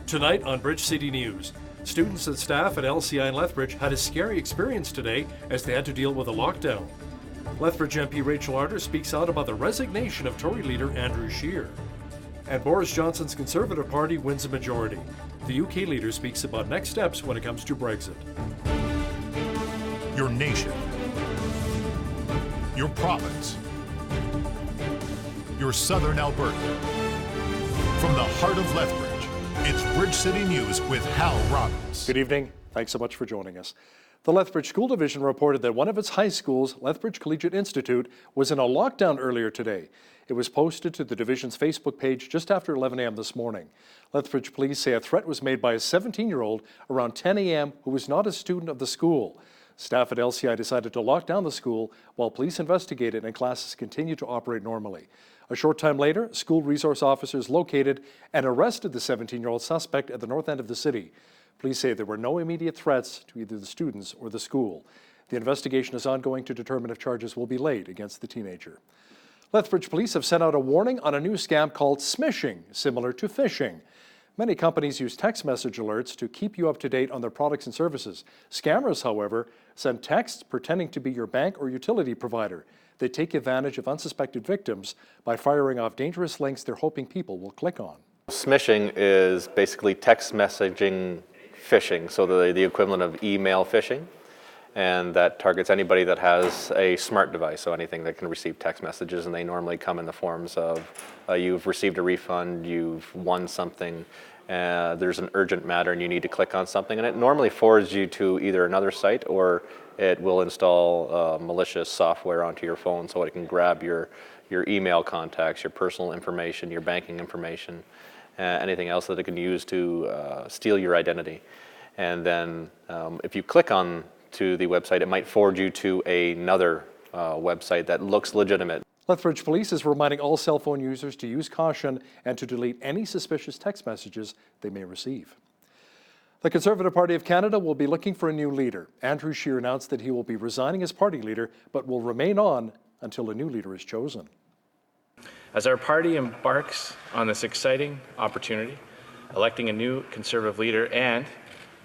Tonight on Bridge City News, students and staff at LCI in Lethbridge had a scary experience today as they had to deal with a lockdown. Lethbridge MP Rachel Arter speaks out about the resignation of Tory leader Andrew Scheer. And Boris Johnson's Conservative Party wins a majority. The UK leader speaks about next steps when it comes to Brexit. Your nation, your province, your southern Alberta. From the heart of Lethbridge, it's Bridge City News with Hal Robbins. Good evening. Thanks so much for joining us. The Lethbridge School Division reported that one of its high schools, Lethbridge Collegiate Institute, was in a lockdown earlier today. It was posted to the division's Facebook page just after 11 a.m. this morning. Lethbridge police say a threat was made by a 17-year-old around 10 a.m. who was not a student of the school. Staff at LCI decided to lock down the school while police investigated and classes continued to operate normally. A short time later, school resource officers located and arrested the 17-year-old suspect at the north end of the city. Police say there were no immediate threats to either the students or the school. The investigation is ongoing to determine if charges will be laid against the teenager. Lethbridge police have sent out a warning on a new scam called smishing, similar to phishing. Many companies use text message alerts to keep you up to date on their products and services. Scammers, however, send texts pretending to be your bank or utility provider. They take advantage of unsuspected victims by firing off dangerous links they're hoping people will click on. Smishing is basically text messaging phishing, so the equivalent of email phishing, and that targets anybody that has a smart device, so anything that can receive text messages, and they normally come in the forms of you've received a refund, you've won something, there's an urgent matter and you need to click on something, and it normally forwards you to either another site or it will install malicious software onto your phone so it can grab your email contacts, your personal information, your banking information, anything else that it can use to steal your identity. And then if you click on to the website, it might forward you to another website that looks legitimate. Lethbridge Police is reminding all cell phone users to use caution and to delete any suspicious text messages they may receive. The Conservative Party of Canada will be looking for a new leader. Andrew Scheer announced that he will be resigning as party leader, but will remain on until a new leader is chosen. As our party embarks on this exciting opportunity, electing a new Conservative leader and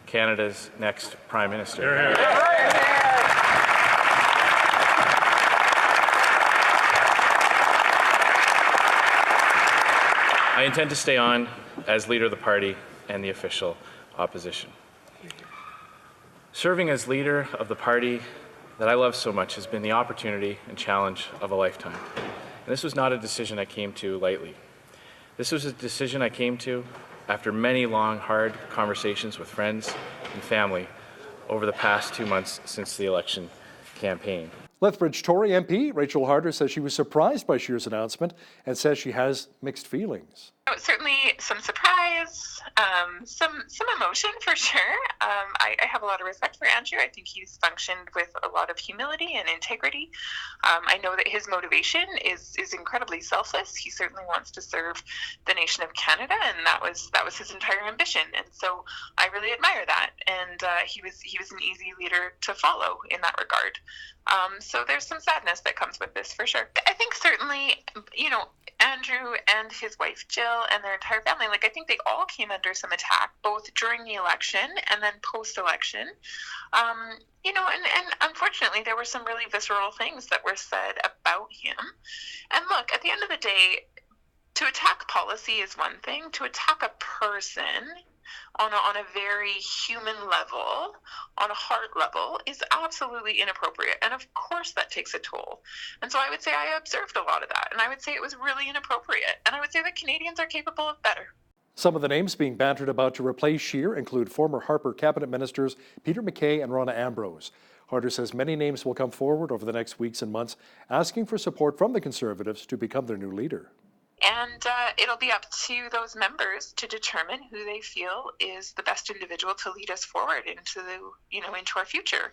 Canada's next Prime Minister. I intend to stay on as leader of the party and the official opposition. Serving as leader of the party that I love so much has been the opportunity and challenge of a lifetime. And this was not a decision I came to lightly. This was a decision I came to after many long, hard conversations with friends and family over the past 2 months since the election campaign. Lethbridge Tory MP Rachel Arter says she was surprised by Scheer's announcement and says she has mixed feelings. Certainly some surprise, some emotion for sure. I have a lot of respect for Andrew. I think he's functioned with a lot of humility and integrity. I know that his motivation is incredibly selfless. He certainly wants to serve the nation of Canada, and that was his entire ambition. And so I really admire that. And he was an easy leader to follow in that regard. So there's some sadness that comes with this for sure. I think certainly, Andrew and his wife Jill and their entire family, I think they all came under some attack, both during the election and then post-election. And unfortunately, there were some really visceral things that were said about him. And look, at the end of the day, to attack policy is one thing. To attack a person on a very human level, on a heart level, is absolutely inappropriate. And of course that takes a toll. And so I would say I observed a lot of that. And I would say it was really inappropriate. And I would say that Canadians are capable of better. Some of the names being bantered about to replace Scheer include former Harper cabinet ministers Peter MacKay and Rona Ambrose. Arter says many names will come forward over the next weeks and months, asking for support from the Conservatives to become their new leader. And it'll be up to those members to determine who they feel is the best individual to lead us forward into our future.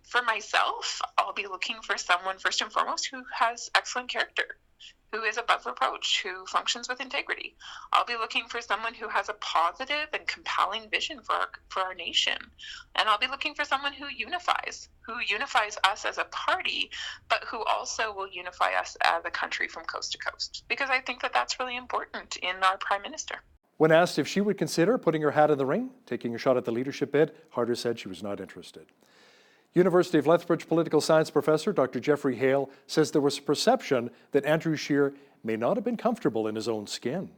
For myself, I'll be looking for someone first and foremost who has excellent character, who is above reproach, who functions with integrity. I'll be looking for someone who has a positive and compelling vision for our nation. And I'll be looking for someone who unifies us as a party, but who also will unify us as a country from coast to coast. Because I think that that's really important in our Prime Minister. When asked if she would consider putting her hat in the ring, taking a shot at the leadership bid, Harder said she was not interested. University of Lethbridge political science professor Dr. Jeffrey Hale says there was a perception that Andrew Scheer may not have been comfortable in his own skin.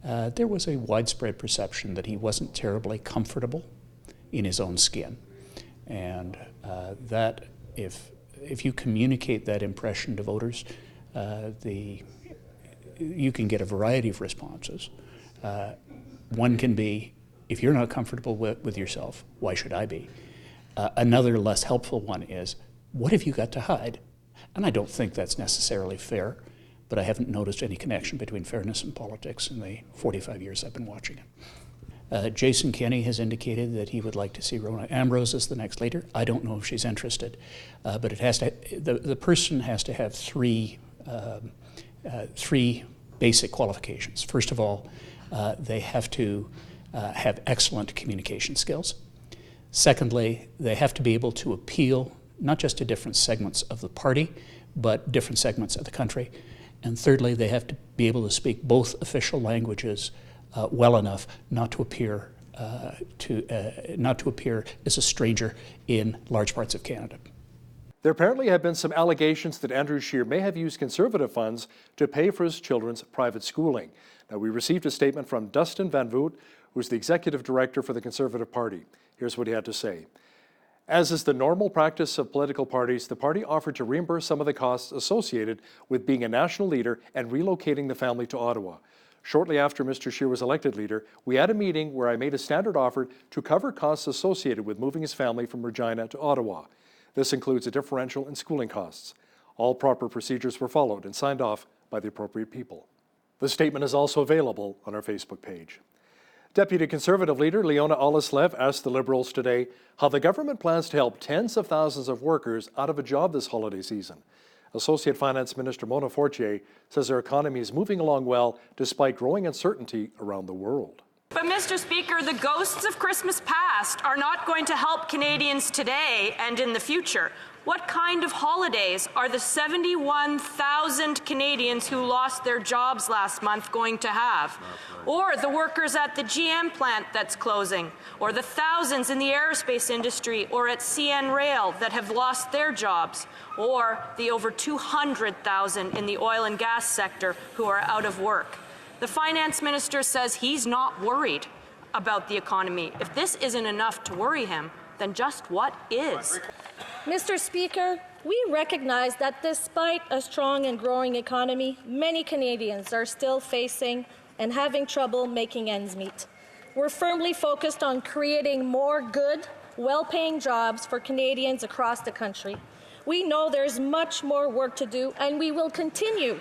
There was a widespread perception that he wasn't terribly comfortable in his own skin, and that if you communicate that impression to voters, you can get a variety of responses. One can be, if you're not comfortable with yourself, why should I be? Another less helpful one is, what have you got to hide? And I don't think that's necessarily fair, but I haven't noticed any connection between fairness and politics in the 45 years I've been watching it. Jason Kenney has indicated that he would like to see Rona Ambrose as the next leader. I don't know if she's interested, but it has to. The person has to have three basic qualifications. First of all, they have to have excellent communication skills. Secondly, they have to be able to appeal not just to different segments of the party, but different segments of the country. And thirdly, they have to be able to speak both official languages well enough not to appear as a stranger in large parts of Canada. There apparently have been some allegations that Andrew Scheer may have used Conservative funds to pay for his children's private schooling. Now, we received a statement from Dustin Van Voot, who's the Executive Director for the Conservative Party. Here's what he had to say. As is the normal practice of political parties, the party offered to reimburse some of the costs associated with being a national leader and relocating the family to Ottawa. Shortly after Mr. Scheer was elected leader, we had a meeting where I made a standard offer to cover costs associated with moving his family from Regina to Ottawa. This includes a differential in schooling costs. All proper procedures were followed and signed off by the appropriate people. The statement is also available on our Facebook page. Deputy Conservative leader Leona Olislev asked the Liberals today how the government plans to help tens of thousands of workers out of a job this holiday season. Associate Finance Minister Mona Fortier says our economy is moving along well despite growing uncertainty around the world. But, Mr. Speaker, the ghosts of Christmas past are not going to help Canadians today and in the future. What kind of holidays are the 71,000 Canadians who lost their jobs last month going to have? Or the workers at the GM plant that's closing? Or the thousands in the aerospace industry or at CN Rail that have lost their jobs? Or the over 200,000 in the oil and gas sector who are out of work? The finance minister says he's not worried about the economy. If this isn't enough to worry him, then just what is? Mr. Speaker, we recognize that despite a strong and growing economy, many Canadians are still facing and having trouble making ends meet. We're firmly focused on creating more good, well-paying jobs for Canadians across the country. We know there's much more work to do, and we will continue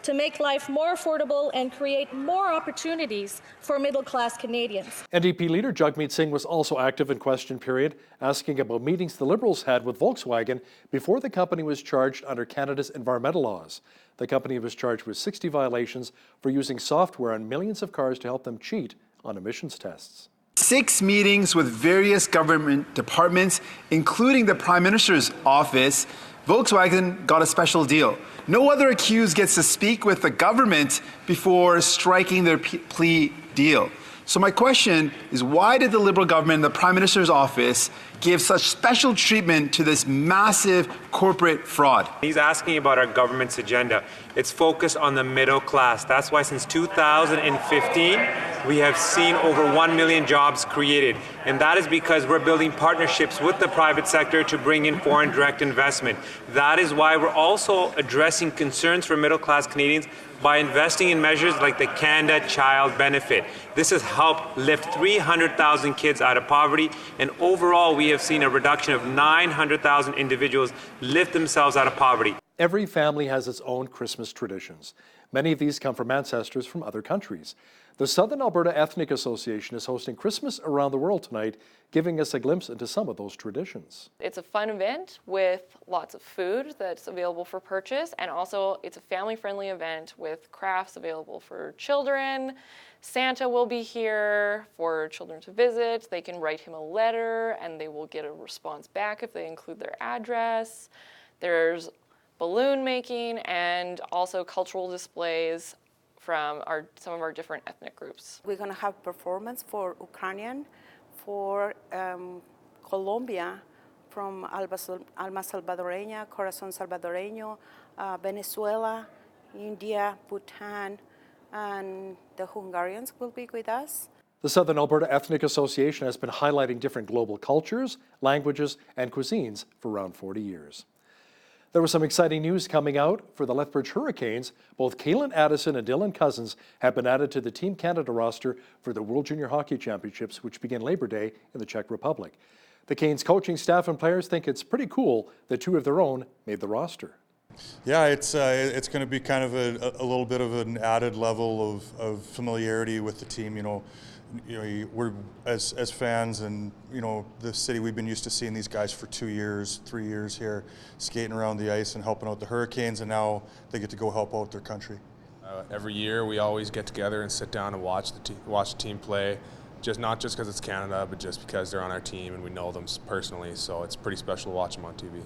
to make life more affordable and create more opportunities for middle-class Canadians. NDP leader Jagmeet Singh was also active in question period, asking about meetings the Liberals had with Volkswagen before the company was charged under Canada's environmental laws. The company was charged with 60 violations for using software on millions of cars to help them cheat on emissions tests. 6 meetings with various government departments, including the Prime Minister's office. Volkswagen got a special deal. No other accused gets to speak with the government before striking their plea deal. So my question is, why did the Liberal government and the Prime Minister's office give such special treatment to this massive corporate fraud? He's asking about our government's agenda. It's focused on the middle class. That's why since 2015, we have seen over 1 million jobs created. And that is because we're building partnerships with the private sector to bring in foreign direct investment. That is why we're also addressing concerns for middle class Canadians by investing in measures like the Canada Child Benefit. This has helped lift 300,000 kids out of poverty, and overall we have seen a reduction of 900,000 individuals lift themselves out of poverty. Every family has its own Christmas traditions. Many of these come from ancestors from other countries. The Southern Alberta Ethnic Association is hosting Christmas Around the World tonight, giving us a glimpse into some of those traditions. It's a fun event with lots of food that's available for purchase, and also it's a family-friendly event with crafts available for children. Santa will be here for children to visit. They can write him a letter and they will get a response back if they include their address. There's balloon making and also cultural displays from some of our different ethnic groups. We're going to have performance for Ukrainian, for Colombia, from Alma Salvadoreña, Corazón Salvadoreño, Venezuela, India, Bhutan, and the Hungarians will be with us. The Southern Alberta Ethnic Association has been highlighting different global cultures, languages, and cuisines for around 40 years. There was some exciting news coming out for the Lethbridge Hurricanes. Both Kaylin Addison and Dylan Cousins have been added to the Team Canada roster for the World Junior Hockey Championships, which begin Labor Day in the Czech Republic. The Canes coaching staff and players think it's pretty cool that two of their own made the roster. Yeah, it's going to be kind of a little bit of an added level of familiarity with the team. You know, we're as fans and the city, we've been used to seeing these guys for 2 years, 3 years here, skating around the ice and helping out the Hurricanes, and now they get to go help out their country. Every year we always get together and sit down and watch the team play. Not just because it's Canada, but just because they're on our team and we know them personally. So it's pretty special to watch them on TV.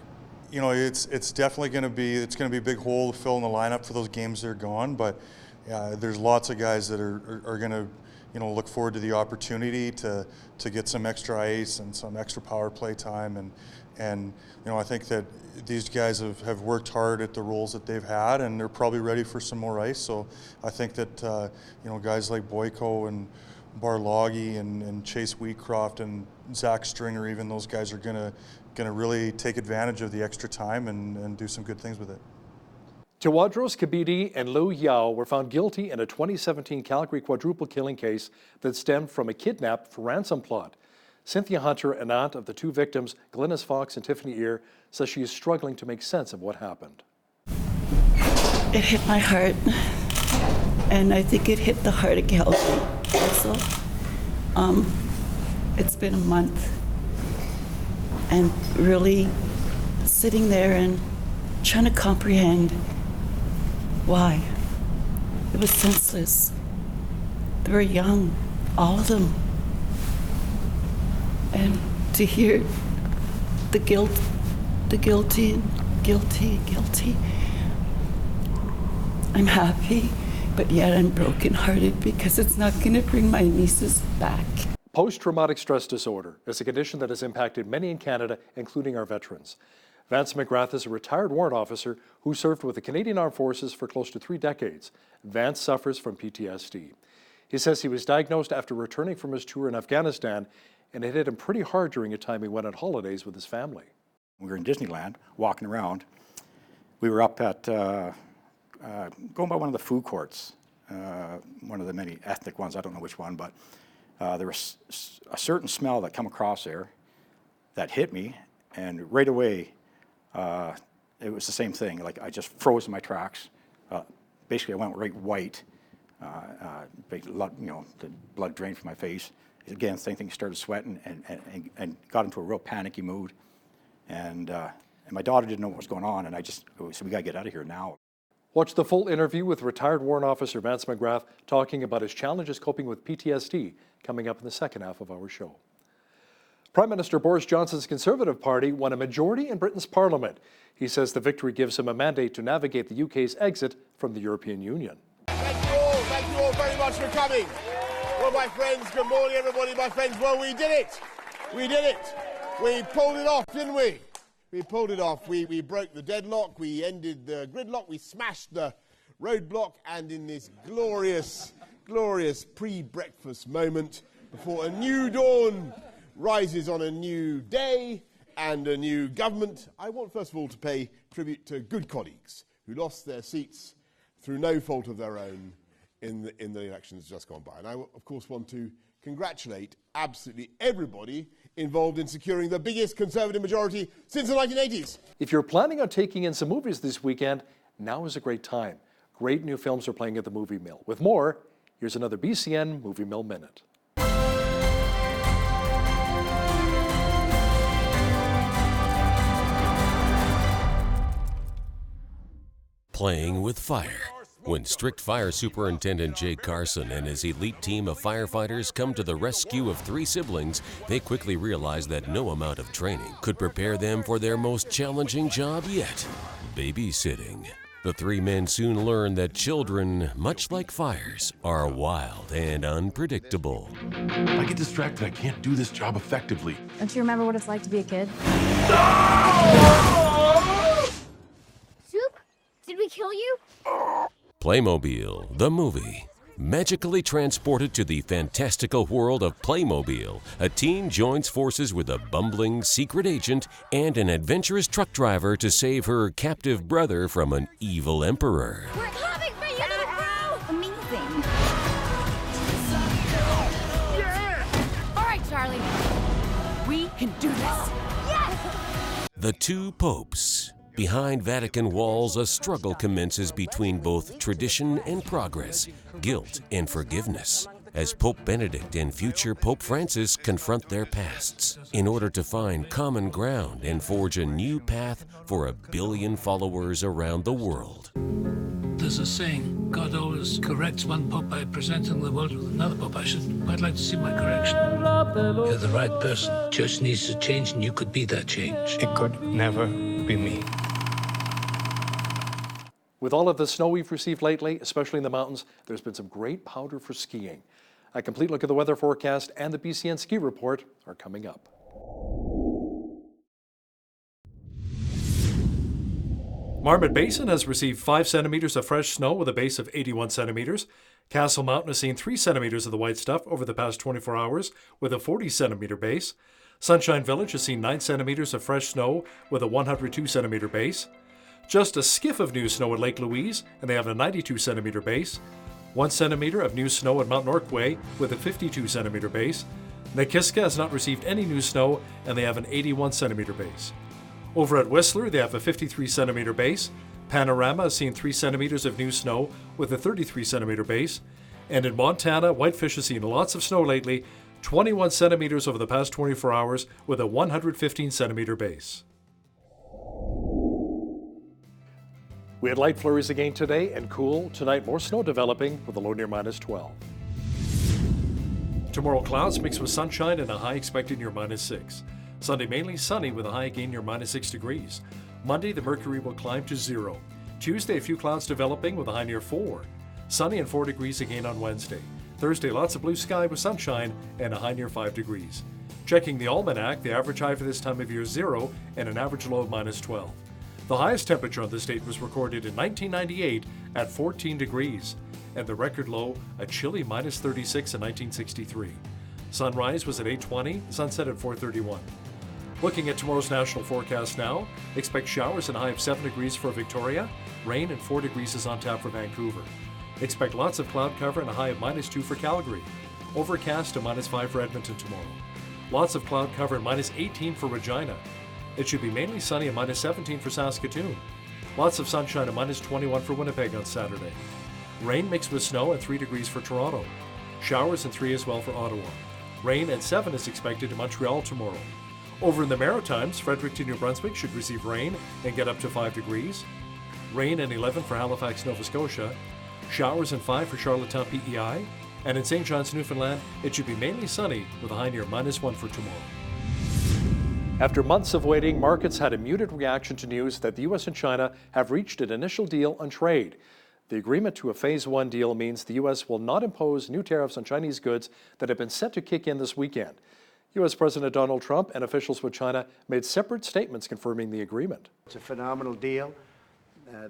It's definitely going to be a big hole to fill in the lineup for those games they're gone. But there's lots of guys that are going to look forward to the opportunity to get some extra ice and some extra power play time. And I think that these guys have worked hard at the roles that they've had, and they're probably ready for some more ice. So I think that guys like Boyko and Barloggy and Chase Wheatcroft and Zach Stringer, even those guys are going to really take advantage of the extra time and do some good things with it. Tawadros Kabidi and Liu Yao were found guilty in a 2017 Calgary quadruple killing case that stemmed from a kidnap for ransom plot. Cynthia Hunter, an aunt of the two victims, Glynis Fox and Tiffany Ear, says she is struggling to make sense of what happened. It hit my heart, and I think it hit the heart of Calgary also. It's been a month, and really sitting there and trying to comprehend why. It was senseless. They were young, all of them. And to hear the guilty, I'm happy, but yet I'm brokenhearted because it's not going to bring my nieces back. Post-traumatic stress disorder is a condition that has impacted many in Canada, including our veterans. Vance McGrath is a retired warrant officer who served with the Canadian Armed Forces for close to 3 decades. Vance suffers from PTSD. He says he was diagnosed after returning from his tour in Afghanistan, and it hit him pretty hard during a time he went on holidays with his family. We were in Disneyland, walking around. We were up at, going by one of the food courts, one of the many ethnic ones, I don't know which one, but there was a certain smell that come across there that hit me, and right away, it was the same thing. Like, I just froze in my tracks. Basically, I went right white. The blood drained from my face. Again, same thing, started sweating and got into a real panicky mood. And my daughter didn't know what was going on, and I said, we got to get out of here now. Watch the full interview with retired warrant officer Vance McGrath talking about his challenges coping with PTSD coming up in the second half of our show. Prime Minister Boris Johnson's Conservative Party won a majority in Britain's Parliament. He says the victory gives him a mandate to navigate the UK's exit from the European Union. Thank you all very much for coming. Well, my friends, good morning, everybody, my friends. Well, we did it. We did it. We pulled it off, didn't we? We pulled it off. We broke the deadlock. We ended the gridlock. We smashed the roadblock. And in this glorious, glorious pre-breakfast moment, before a new dawn rises on a new day and a new government, I want first of all to pay tribute to good colleagues who lost their seats through no fault of their own in the elections just gone by. And I, of course, want to congratulate absolutely everybody involved in securing the biggest Conservative majority since the 1980s. If you're planning on taking in some movies this weekend, now is a great time. Great new films are playing at the Movie Mill. With more, here's another BCN Movie Mill Minute. Playing with fire. When strict fire superintendent Jake Carson and his elite team of firefighters come to the rescue of 3 siblings, they quickly realize that no amount of training could prepare them for their most challenging job yet, babysitting. The three men soon learn that children, much like fires, are wild and unpredictable. I get distracted. I can't do this job effectively. Don't you remember what it's like to be a kid? Soup? Did we kill you? Playmobil, the movie. Magically transported to the fantastical world of Playmobil, a teen joins forces with a bumbling secret agent and an adventurous truck driver to save her captive brother from an evil emperor. We're coming for you, little bro! Amazing. Yeah! All right, Charlie. We can do this. Yes! The Two Popes. Behind Vatican walls, a struggle commences between both tradition and progress, guilt and forgiveness, as Pope Benedict and future Pope Francis confront their pasts in order to find common ground and forge a new path for 1 billion followers around the world. There's a saying, God always corrects one pope by presenting the world with another pope. I'd like to see my correction. You're the right person. Church needs to change, and you could be that change. It could never be me. With all of the snow we've received lately, especially in the mountains, there's been some great powder for skiing. A complete look at the weather forecast and the BCN ski report are coming up. Marmot Basin has received 5 centimeters of fresh snow with a base of 81 centimeters. Castle Mountain has seen 3 centimeters of the white stuff over the past 24 hours with a 40 centimeter base. Sunshine Village has seen 9 centimeters of fresh snow with a 102 centimeter base. Just a skiff of new snow at Lake Louise, and they have a 92 centimeter base. 1 centimeter of new snow at Mount Norquay with a 52 centimeter base. Nakiska has not received any new snow, and they have an 81 centimeter base. Over at Whistler, they have a 53 centimeter base. Panorama has seen 3 centimeters of new snow with a 33 centimeter base. And in Montana, Whitefish has seen lots of snow lately, 21 centimeters over the past 24 hours with a 115 centimeter base. We had light flurries again today and cool. Tonight, more snow developing with a low near -12. Tomorrow, clouds mixed with sunshine and a high expected near -6. Sunday, mainly sunny with a high again near -6 degrees. Monday, the mercury will climb to 0. Tuesday, a few clouds developing with a high near 4. Sunny and 4 degrees again on Wednesday. Thursday, lots of blue sky with sunshine and a high near 5 degrees. Checking the almanac, the average high for this time of year is 0 and an average low of -12. The highest temperature on the state was recorded in 1998 at 14 degrees, and the record low, a chilly -36 in 1963. Sunrise was at 8:20, sunset at 4:31. Looking at tomorrow's national forecast now, expect showers and a high of 7 degrees for Victoria, rain and 4 degrees is on tap for Vancouver. Expect lots of cloud cover and a high of -2 for Calgary. Overcast to -5 for Edmonton tomorrow. Lots of cloud cover and -18 for Regina. It should be mainly sunny at -17 for Saskatoon. Lots of sunshine at -21 for Winnipeg on Saturday. Rain mixed with snow at 3 degrees for Toronto. Showers and 3 as well for Ottawa. Rain at 7 is expected in Montreal tomorrow. Over in the Maritimes, Fredericton, New Brunswick should receive rain and get up to 5 degrees. Rain and 11 for Halifax, Nova Scotia. Showers and 5 for Charlottetown, PEI. And in St. John's, Newfoundland, it should be mainly sunny with a high near -1 for tomorrow. After months of waiting, markets had a muted reaction to news that the U.S. and China have reached an initial deal on trade. The agreement to a Phase 1 deal means the U.S. will not impose new tariffs on Chinese goods that have been set to kick in this weekend. U.S. President Donald Trump and officials with China made separate statements confirming the agreement. It's a phenomenal deal.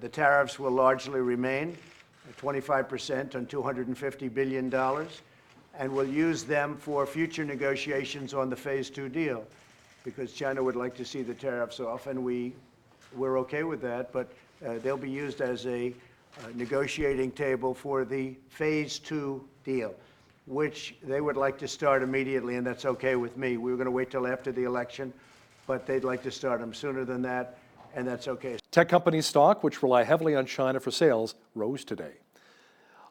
The tariffs will largely remain at 25% on $250 billion, and we'll use them for future negotiations on the Phase 2 deal, because China would like to see the tariffs off, and we're okay with that, but they'll be used as a negotiating table for the Phase 2 deal, which they would like to start immediately, and that's okay with me. We were going to wait till after the election, but they'd like to start them sooner than that, and that's okay. Tech company stock, which rely heavily on China for sales, rose today.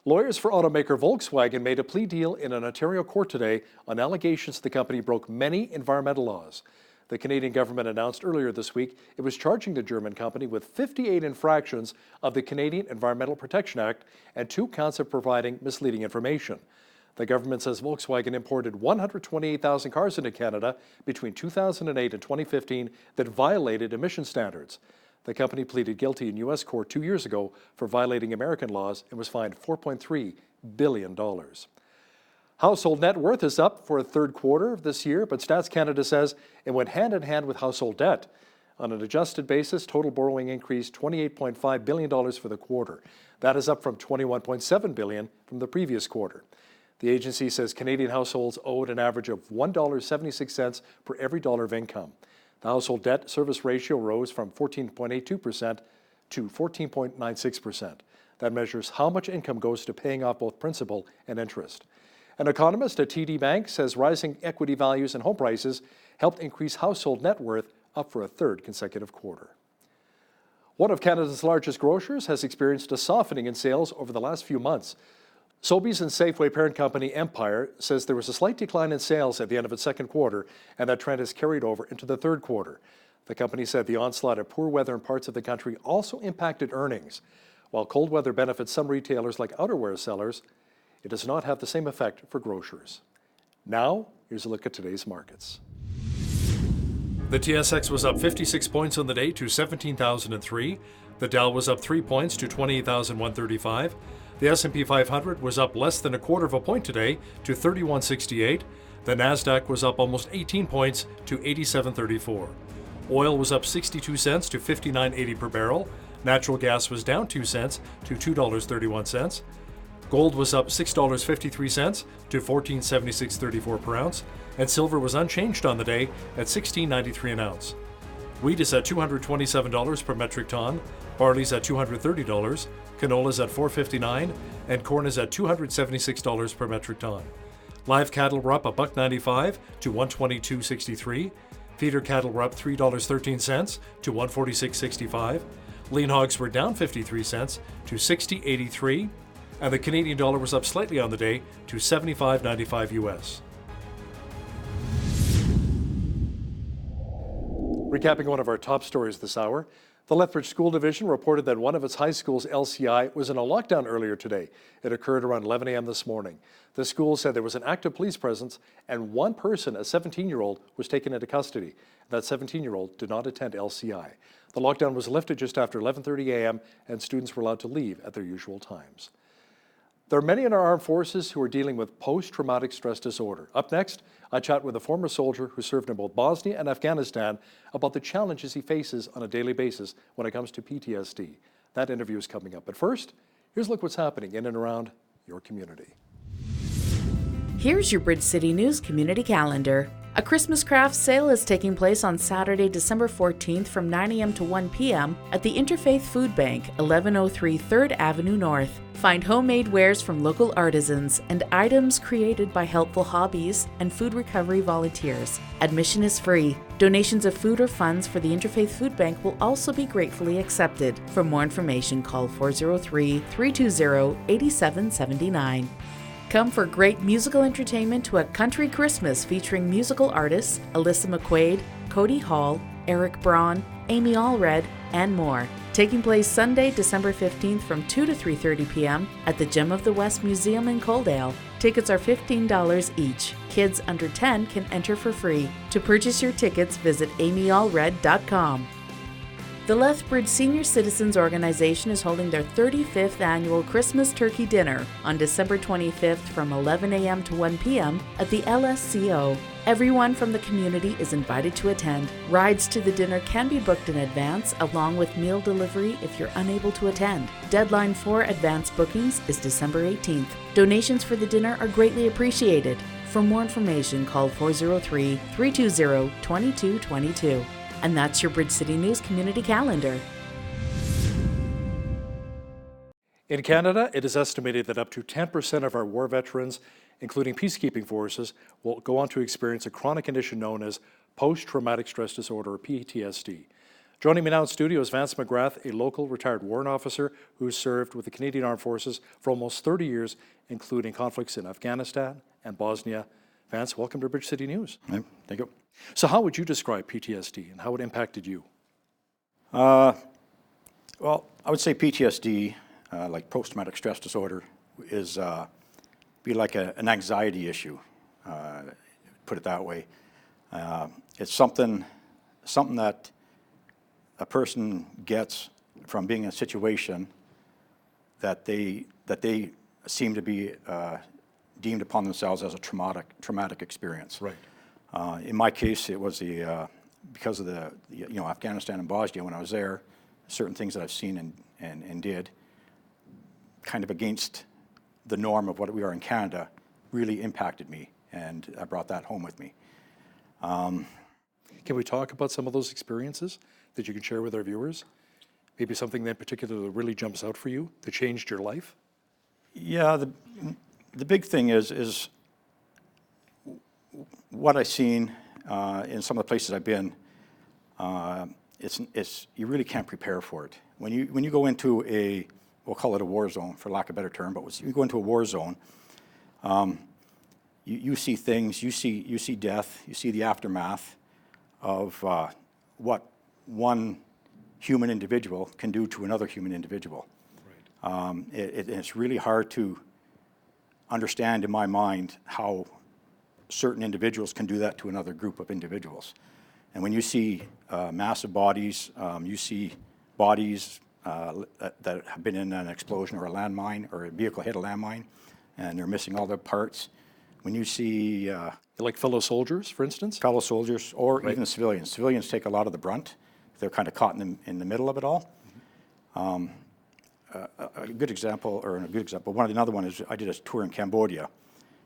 Lawyers for automaker Volkswagen made a plea deal in an Ontario court today on allegations the company broke many environmental laws. The Canadian government announced earlier this week it was charging the German company with 58 infractions of the Canadian Environmental Protection Act and 2 counts of providing misleading information. The government says Volkswagen imported 128,000 cars into Canada between 2008 and 2015 that violated emission standards. The company pleaded guilty in U.S. court 2 years ago for violating American laws and was fined $4.3 billion. Household net worth is up for a third quarter of this year, but Stats Canada says it went hand in hand with household debt. On an adjusted basis, total borrowing increased $28.5 billion for the quarter. That is up from $21.7 billion from the previous quarter. The agency says Canadian households owed an average of $1.76 per every dollar of income. The household debt service ratio rose from 14.82% to 14.96%. That measures how much income goes to paying off both principal and interest. An economist at TD Bank says rising equity values and home prices helped increase household net worth up for a third consecutive quarter. One of Canada's largest grocers has experienced a softening in sales over the last few months. Sobeys and Safeway parent company Empire says there was a slight decline in sales at the end of its second quarter, and that trend has carried over into the third quarter. The company said the onslaught of poor weather in parts of the country also impacted earnings. While cold weather benefits some retailers like outerwear sellers, it does not have the same effect for grocers. Now, here's a look at today's markets. The TSX was up 56 points on the day to 17,003. The Dow was up 3 points to 28,135. The S&P 500 was up less than a quarter of a point today to 3168. The Nasdaq was up almost 18 points to 8734. Oil was up 62 cents to 59.80 per barrel. Natural gas was down 2 cents to $2.31. Gold was up $6.53 to $14.7634 per ounce, and silver was unchanged on the day at $16.93 an ounce. Wheat is at $227 per metric ton, barley's at $230, canola's at $4.59, and corn is at $276 per metric ton. Live cattle were up $1.95 to $122.63. Feeder cattle were up $3.13 to $146.65. Lean hogs were down 53 cents to $60.83, and the Canadian dollar was up slightly on the day to 75.95 US. Recapping one of our top stories this hour, the Lethbridge School Division reported that one of its high schools, LCI, was in a lockdown earlier today. It occurred around 11 a.m. this morning. The school said there was an active police presence and one person, a 17-year-old, was taken into custody. That 17-year-old did not attend LCI. The lockdown was lifted just after 11:30 a.m. and students were allowed to leave at their usual times. There are many in our armed forces who are dealing with post-traumatic stress disorder. Up next, I chat with a former soldier who served in both Bosnia and Afghanistan about the challenges he faces on a daily basis when it comes to PTSD. That interview is coming up. But first, here's a look what's happening in and around your community. Here's your Bridge City News community calendar. A Christmas craft sale is taking place on Saturday, December 14th from 9 a.m. to 1 p.m. at the Interfaith Food Bank, 1103 3rd Avenue North. Find homemade wares from local artisans and items created by helpful hobbies and food recovery volunteers. Admission is free. Donations of food or funds for the Interfaith Food Bank will also be gratefully accepted. For more information, call 403-320-8779. Come for great musical entertainment to A Country Christmas featuring musical artists Alyssa McQuaid, Cody Hall, Eric Braun, Amy Allred, and more. Taking place Sunday, December 15th from 2 to 3:30 p.m. at the Gem of the West Museum in Coaldale. Tickets are $15 each. Kids under 10 can enter for free. To purchase your tickets, visit amyallred.com. The Lethbridge Senior Citizens Organization is holding their 35th annual Christmas Turkey Dinner on December 25th from 11 a.m. to 1 p.m. at the LSCO. Everyone from the community is invited to attend. Rides to the dinner can be booked in advance, along with meal delivery if you're unable to attend. Deadline for advance bookings is December 18th. Donations for the dinner are greatly appreciated. For more information, call 403-320-2222. And that's your Bridge City News community calendar. In Canada, it is estimated that up to 10% of our war veterans, including peacekeeping forces, will go on to experience a chronic condition known as post-traumatic stress disorder, or PTSD. Joining me now in studio is Vance McGrath, a local retired warrant officer who served with the Canadian Armed Forces for almost 30 years, including conflicts in Afghanistan and Bosnia. Vance, welcome to Bridge City News. Thank you. So how would you describe PTSD and how it impacted you? Well, I would say PTSD, like post-traumatic stress disorder, is be like an anxiety issue, put it that way. It's something that a person gets from being in a situation that they seem to be deemed upon themselves as a traumatic experience. Right. In my case, it was because of the Afghanistan and Bosnia when I was there, certain things that I've seen and did, kind of against the norm of what we are in Canada, really impacted me, and I brought that home with me. Can we talk about some of those experiences that you can share with our viewers? Maybe something that particularly really jumps out for you that changed your life? Yeah, the big thing is what I've seen in some of the places I've been. It's you really can't prepare for it. When you go into we'll call it a war zone for lack of a better term, but when you go into a war zone, you see things, you see death, you see the aftermath of what one human individual can do to another human individual. Right. It's really hard to understand in my mind how certain individuals can do that to another group of individuals. And when you see massive bodies, you see bodies that have been in an explosion or a landmine, or a vehicle hit a landmine, and they're missing all their parts. When you see... like fellow soldiers, for instance? Fellow soldiers, or right. even civilians. Civilians take a lot of the brunt. They're kind of caught in the middle of it all. A good example, another one is I did a tour in Cambodia.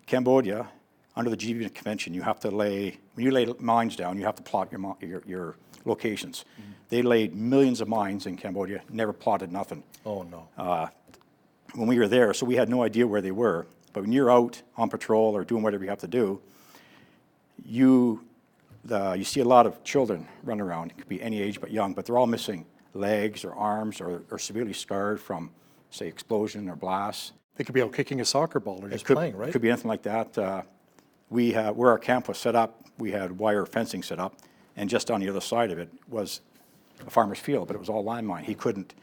Cambodia, under the Geneva Convention, you have to when you lay mines down, you have to plot your locations. Mm-hmm. They laid millions of mines in Cambodia, never plotted nothing. Oh, no. When we were there, so we had no idea where they were. But when you're out on patrol or doing whatever you have to do, you see a lot of children run around. It could be any age but young, but they're all missing legs or arms or severely scarred from, say, explosion or blasts. They could be out kicking a soccer ball or just playing, right? It could be anything like that. Where our camp was set up, we had wire fencing set up, and just on the other side of it was a farmer's field, but it was all landmine. He couldn't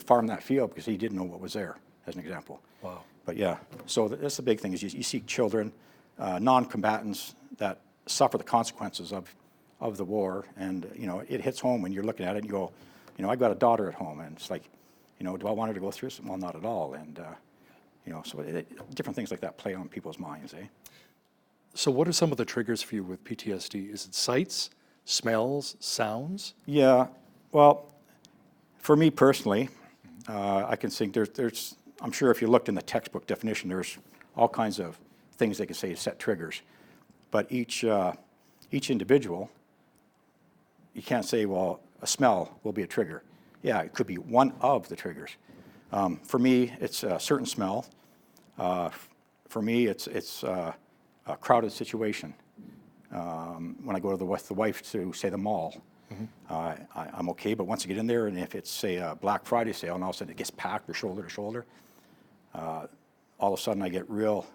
farm that field because he didn't know what was there, as an example. Wow. But yeah, so that's the big thing is you see children, non-combatants that suffer the consequences of the war, and it hits home when you're looking at it and you go, I've got a daughter at home, and it's like, do I want her to go through something? Well, not at all, and so different things like that play on people's minds, eh? So what are some of the triggers for you with PTSD? Is it sights, smells, sounds? Yeah, well, for me personally, I can think there's I'm sure if you looked in the textbook definition, there's all kinds of things they can say to set triggers. But each individual, you can't say, well, a smell will be a trigger. Yeah, it could be one of the triggers. For me, it's a certain smell. For me, it's a crowded situation. When I go with the wife to, say, the mall, mm-hmm. I'm okay. But once I get in there, and if it's, say, a Black Friday sale, and all of a sudden it gets packed or shoulder to shoulder, all of a sudden I get real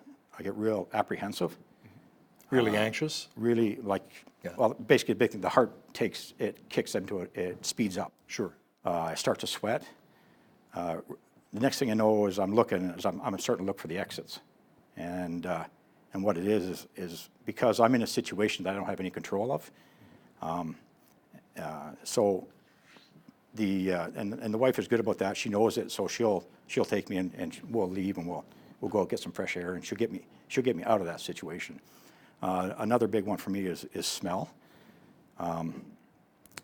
apprehensive. Really anxious? Really well, basically the big thing, the heart kicks into it, it speeds up. Sure. I start to sweat. The next thing I know is I'm starting to look for the exits. And what it is because I'm in a situation that I don't have any control of. So the wife is good about that. She knows it, so she'll take me and we'll leave and we'll go get some fresh air, and she'll get me out of that situation. Another big one for me is smell.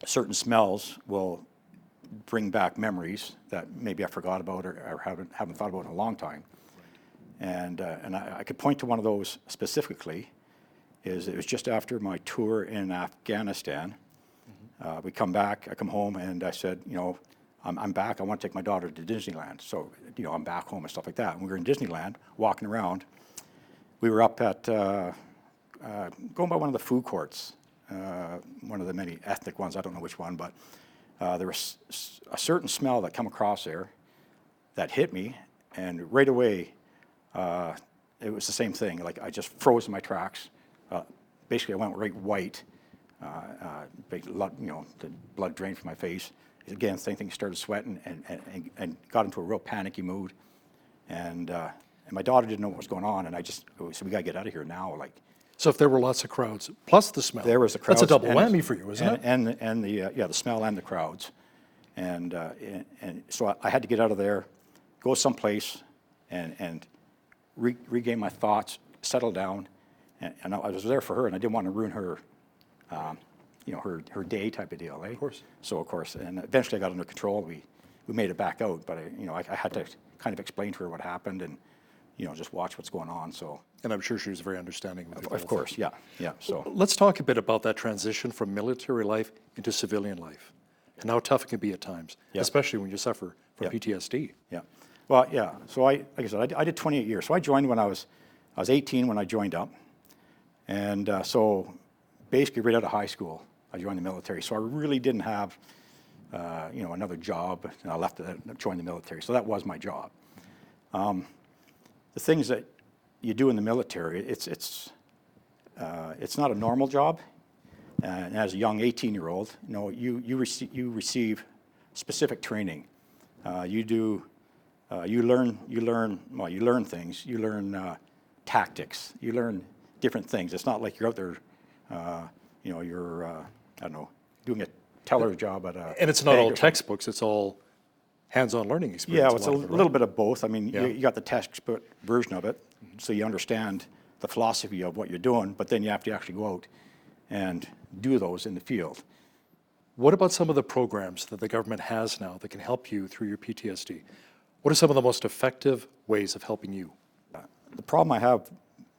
Certain smells will bring back memories that maybe I forgot about or haven't thought about in a long time. And I could point to one of those specifically. It was just after my tour in Afghanistan. Mm-hmm. We come back. I come home and I said, I'm back. I want to take my daughter to Disneyland. So I'm back home and stuff like that. And we were in Disneyland, walking around. We were up at going by one of the food courts, one of the many ethnic ones. I don't know which one, but there was a certain smell that come across there that hit me, and right away. It was the same thing. Like I just froze in my tracks. Basically, I went right white. The blood drained from my face. Again, same thing. Started sweating and got into a real panicky mood. And my daughter didn't know what was going on. And we said, we gotta get out of here now. So if there were lots of crowds plus the smell, there was the crowds. That's a double whammy for you, isn't it? And the smell and the crowds. And so I had to get out of there, go someplace, and regain my thoughts, settle down. And I was there for her, and I didn't want to ruin her, her day type of deal, eh? Of course. So of course, and eventually I got under control. We made it back out, but I had to kind of explain to her what happened, and just watch what's going on. So. And I'm sure she was very understanding with you. Of course, yeah. So let's talk a bit about that transition from military life into civilian life, and how tough it can be at times, especially when you suffer from PTSD. Yeah. Well, yeah. So like I said, I did 28 years. So I joined when I was 18 when I joined up, and so basically right out of high school, I joined the military. So I really didn't have, another job, and I left to join the military. So that was my job. The things that you do in the military, it's not a normal job. And as a young 18-year-old, you receive specific training. You learn things. You learn tactics. You learn different things. It's not like you're out there, I don't know, doing a teller's job at a. And it's not all textbooks. It's all hands-on learning experience. Yeah, it's a little bit of both. I mean, you got the textbook version of it, so you understand the philosophy of what you're doing, but then you have to actually go out and do those in the field. What about some of the programs that the government has now that can help you through your PTSD? What are some of the most effective ways of helping you? The problem I have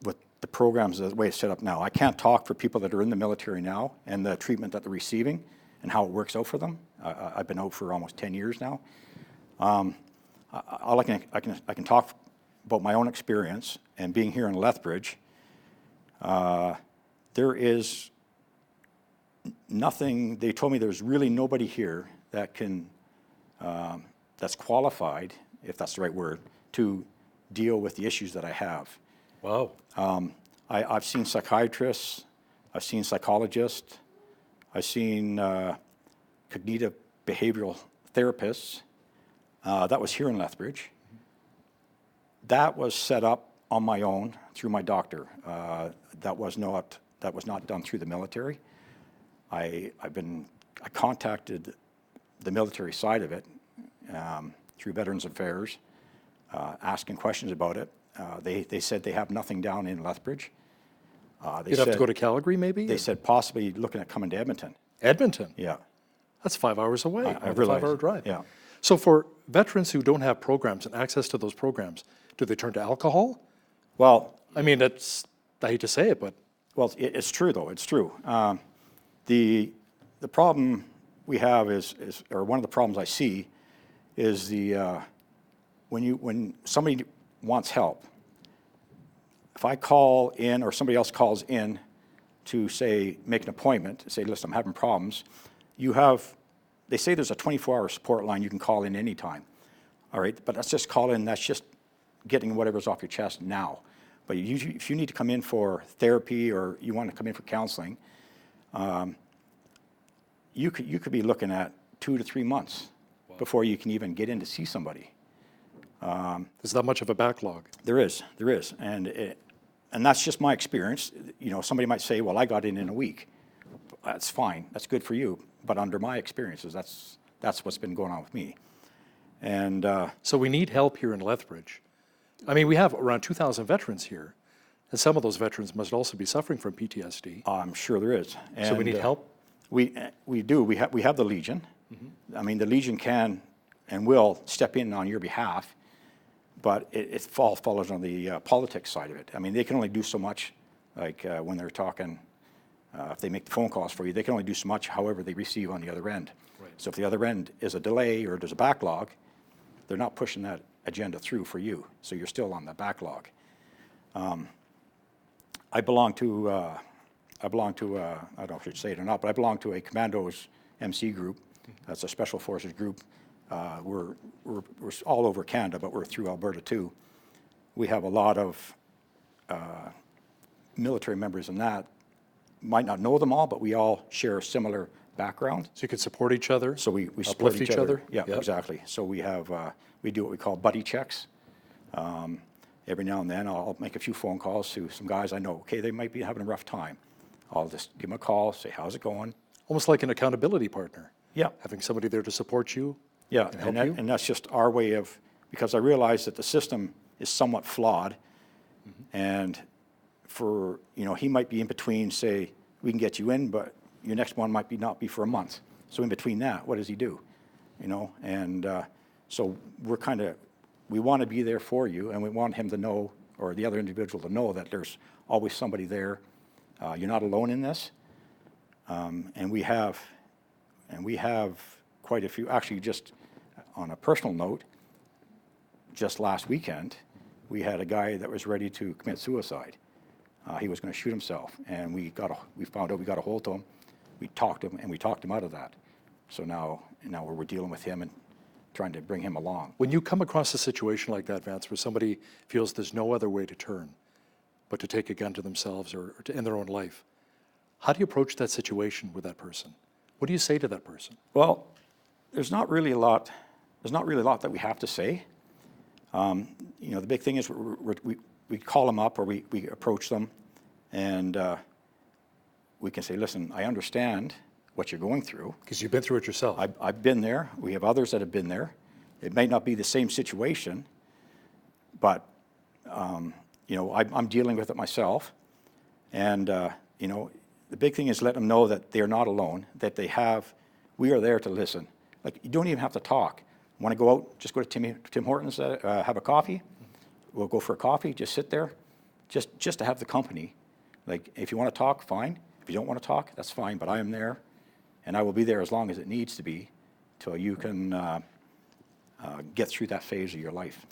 with the programs, the way it's set up now, I can't talk for people that are in the military now and the treatment that they're receiving and how it works out for them. I've been out for almost 10 years now. I can talk about my own experience and being here in Lethbridge. There is nothing. They told me there's really nobody here that can that's qualified, if that's the right word, to deal with the issues that I have. Wow. I've seen psychiatrists, I've seen psychologists, I've seen cognitive behavioral therapists. That was here in Lethbridge. That was set up on my own through my doctor. That was not done through the military. I contacted the military side of it through Veterans Affairs, asking questions about it. They said they have nothing down in Lethbridge. You'd have to go to Calgary, maybe? They said possibly looking at coming to Edmonton. Edmonton? Yeah. That's 5 hours away. I a realize. 5-hour drive. Yeah. So for veterans who don't have programs and access to those programs, do they turn to alcohol? Well, I mean, I hate to say it, but well, it's true though. It's true. The problem we have is, or one of the problems I see, is when somebody wants help. If I call in or somebody else calls in to say make an appointment, say, listen, I'm having problems, they say there's a 24-hour support line you can call in anytime. All right, but that's just call in. That's just getting whatever's off your chest now. But if you need to come in for therapy or you want to come in for counseling, you could be looking at 2 to 3 months before you can even get in to see somebody. Is that much of a backlog? There is, and that's just my experience. Somebody might say, well, I got in a week. That's fine, that's good for you. But under my experiences, that's what's been going on with me. And so we need help here in Lethbridge. I mean, we have around 2,000 veterans here, and some of those veterans must also be suffering from PTSD. I'm sure there is. And so we need help? We do. We have the Legion. Mm-hmm. I mean, the Legion can and will step in on your behalf, but it follows on the politics side of it. I mean, they can only do so much, like when they're talking, if they make the phone calls for you, they can only do so much however they receive on the other end. Right. So if the other end is a delay or there's a backlog, they're not pushing that agenda through for you, so you're still on the backlog. I belong to, I don't know if I should say it or not, but I belong to a Commandos MC group. That's a Special Forces group. We're all over Canada, but we're through Alberta too. We have a lot of military members in that. Might not know them all, but we all share a similar background. So you can support each other? So we support each other? Yeah, yep. Exactly. So we do what we call buddy checks. Every now and then I'll make a few phone calls to some guys I know. Okay, they might be having a rough time. I'll just give them a call, say, how's it going? Almost like an accountability partner. Yeah. Having somebody there to support you. Yeah, and help you. and that's just our way of, because I realize that the system is somewhat flawed, and for, he might be in between, say, we can get you in, but your next one might not be for a month. So in between that, what does he do? And so we want to be there for you, and we want him to know, or the other individual to know, that there's always somebody there. You're not alone in this. And we have quite a few, actually just on a personal note, just last weekend, we had a guy that was ready to commit suicide. He was going to shoot himself, and we found out, we got a hold of him, we talked him out of that. So now we're dealing with him and trying to bring him along. When you come across a situation like that, Vance, where somebody feels there's no other way to turn but to take a gun to themselves or to end their own life, how do you approach that situation with that person? What do you say to that person? Well, there's not really a lot that we have to say. The big thing is we call them up, or we approach them, and we can say, listen, I understand what you're going through. Because you've been through it yourself. I've been there. We have others that have been there. It may not be the same situation, but I'm dealing with it myself. And the big thing is let them know that they're not alone, that we are there to listen. Like, you don't even have to talk. Want to go out, just go to Tim Hortons, have a coffee. We'll go for a coffee, just sit there, just to have the company. Like, if you want to talk, fine. If you don't want to talk, that's fine, but I am there, and I will be there as long as it needs to be till you can get through that phase of your life.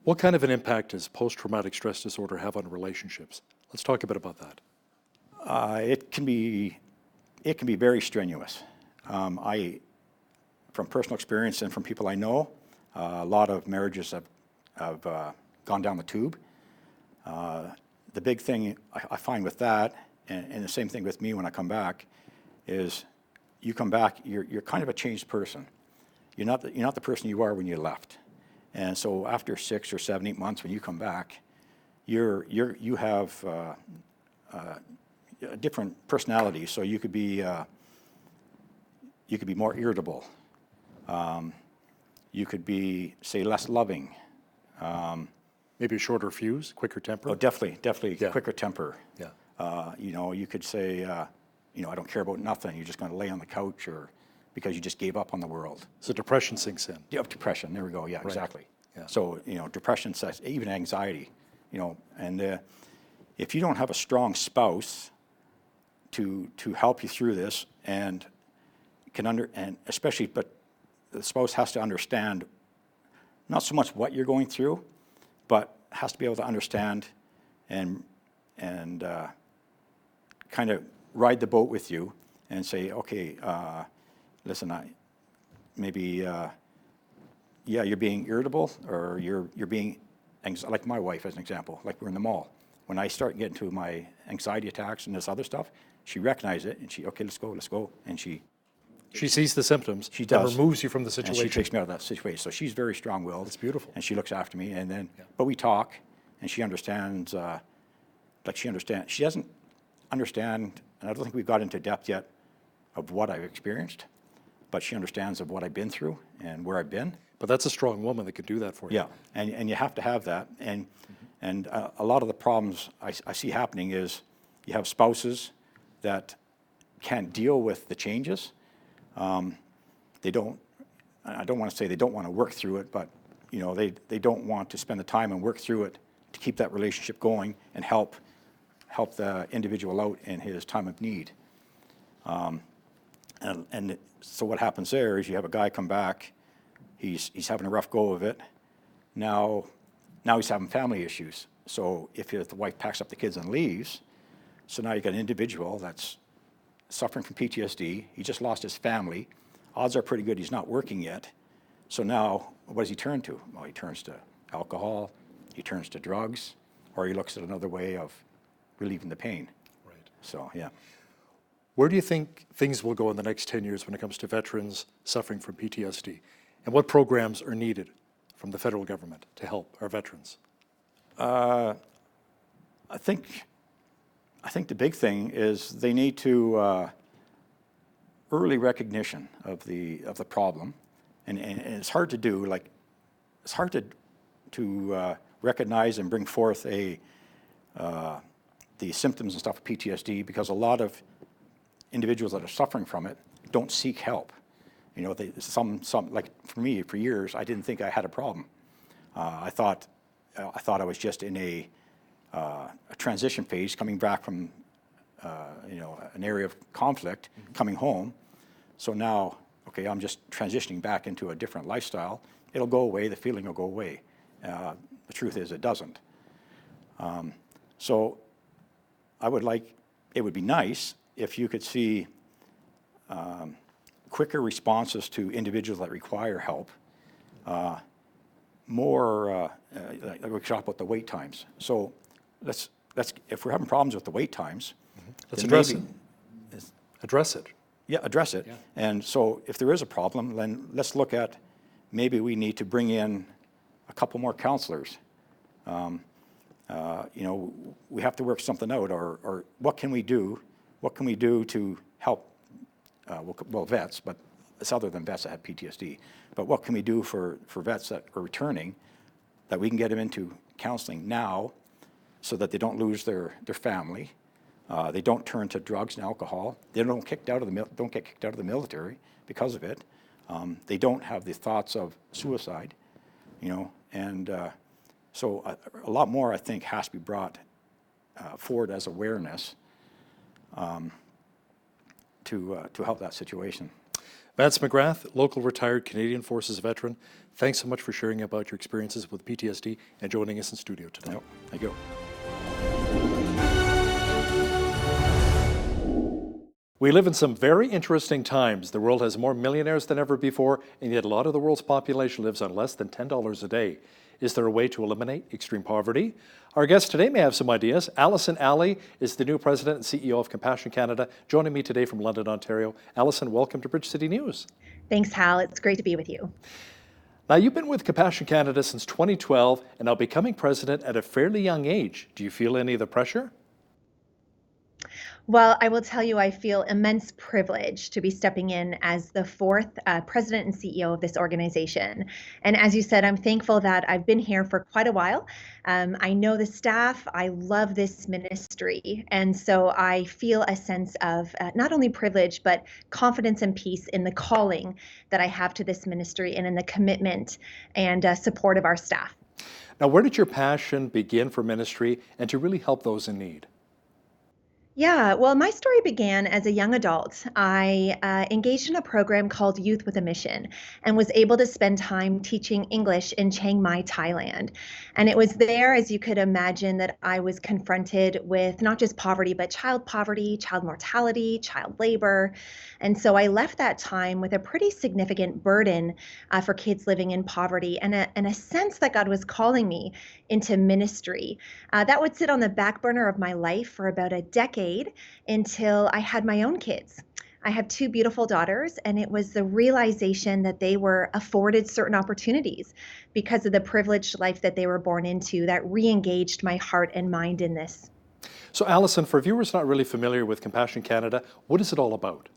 What kind of an impact does post-traumatic stress disorder have on relationships? Let's talk a bit about that. It can be very strenuous. From personal experience and from people I know, a lot of marriages have gone down the tube. The big thing I find with that, and the same thing with me when I come back, is you come back, you're kind of a changed person. You're not the person you are when you left. And so after 6 or 7, 8 months, when you come back, you have a different personality. So you could be more irritable. You could be, say, less loving. Maybe a shorter fuse, quicker temper? Oh, definitely, Yeah. quicker temper. Yeah. You could say, I don't care about nothing. You're just going to lay on the couch, or because you just gave up on the world. So depression sinks in. Yeah, depression. There we go. Yeah, Right. exactly. Yeah. So depression, even anxiety. And if you don't have a strong spouse to help you through this, and especially, but the spouse has to understand not so much what you're going through, but has to be able to understand and kind of ride the boat with you and say, okay, listen, you're being irritable, or you're being like my wife, as an example. Like, we're in the mall. When I start getting to my anxiety attacks and this other stuff, she recognizes it, and okay, let's go, and she sees the symptoms. She does. And removes you from the And situation. she takes me out of that situation. So she's very strong-willed. It's beautiful. And she looks after me. And then, but we talk, and she understands. She doesn't understand, and I don't think we've got into depth yet of what I've experienced, but she understands of what I've been through and where I've been. But that's a strong woman that can do that for you. Yeah, and you have to have that. And a lot of the problems I see happening is you have spouses that can't deal with the changes. I don't want to say they don't want to work through it, but they don't want to spend the time and work through it to keep that relationship going and help the individual out in his time of need. And so what happens there is you have a guy come back, he's having a rough go of it. Now he's having family issues. So if the wife packs up the kids and leaves, so now you got an individual that's suffering from PTSD. He just lost his family. Odds are pretty good he's not working yet. So now, what does he turn to? Well, he turns to alcohol, he turns to drugs, or he looks at another way of relieving the pain. Right. So, yeah. Where do you think things will go in the next 10 years when it comes to veterans suffering from PTSD? And what programs are needed from the federal government to help our veterans? I think the big thing is they need to early recognition of the problem, and it's hard to do. Like, it's hard to recognize and bring forth the symptoms and stuff of PTSD, because a lot of individuals that are suffering from it don't seek help. You know, some like for me, for years, I didn't think I had a problem. I thought I was just in a transition phase, coming back from an area of conflict, coming home. So now, okay, I'm just transitioning back into a different lifestyle. It'll go away. The feeling will go away. The truth is, it doesn't. So it would be nice if you could see quicker responses to individuals that require help, more, like we talked about the wait times. So let's if we're having problems with the wait times, let's address it. Address it. Yeah, address it. Yeah. And so if there is a problem, then let's look at maybe we need to bring in a couple more counselors. We have to work something out, or what can we do? What can we do to help, vets, but it's other than vets that have PTSD. But what can we do for vets that are returning, that we can get them into counseling now so that they don't lose their family, they don't turn to drugs and alcohol, they don't get kicked out of the military because of it, they don't have the thoughts of suicide, and so a lot more, I think, has to be brought forward as awareness to help that situation. Vance McGrath, local retired Canadian Forces veteran, thanks so much for sharing about your experiences with PTSD and joining us in studio today. No, thank you. We live in some very interesting times. The world has more millionaires than ever before, and yet a lot of the world's population lives on less than $10 a day. Is there a way to eliminate extreme poverty? Our guest today may have some ideas. Alison Alley is the new president and CEO of Compassion Canada, joining me today from London, Ontario. Alison, welcome to Bridge City News. Thanks, Hal. It's great to be with you. Now, you've been with Compassion Canada since 2012 and now becoming president at a fairly young age. Do you feel any of the pressure? Well, I will tell you, I feel immense privilege to be stepping in as the fourth president and CEO of this organization. And as you said, I'm thankful that I've been here for quite a while. I know the staff. I love this ministry. And so I feel a sense of not only privilege, but confidence and peace in the calling that I have to this ministry and in the commitment and support of our staff. Now, where did your passion begin for ministry and to really help those in need? Yeah, well, my story began as a young adult. I engaged in a program called Youth with a Mission and was able to spend time teaching English in Chiang Mai, Thailand. And it was there, as you could imagine, that I was confronted with not just poverty, but child mortality, child labor. And so I left that time with a pretty significant burden for kids living in poverty and a sense that God was calling me into ministry. That would sit on the back burner of my life for about a decade until I had my own kids. I have two beautiful daughters, and it was the realization that they were afforded certain opportunities because of the privileged life that they were born into that re-engaged my heart and mind in this. So, Alison, for viewers not really familiar with Compassion Canada, what is it all about?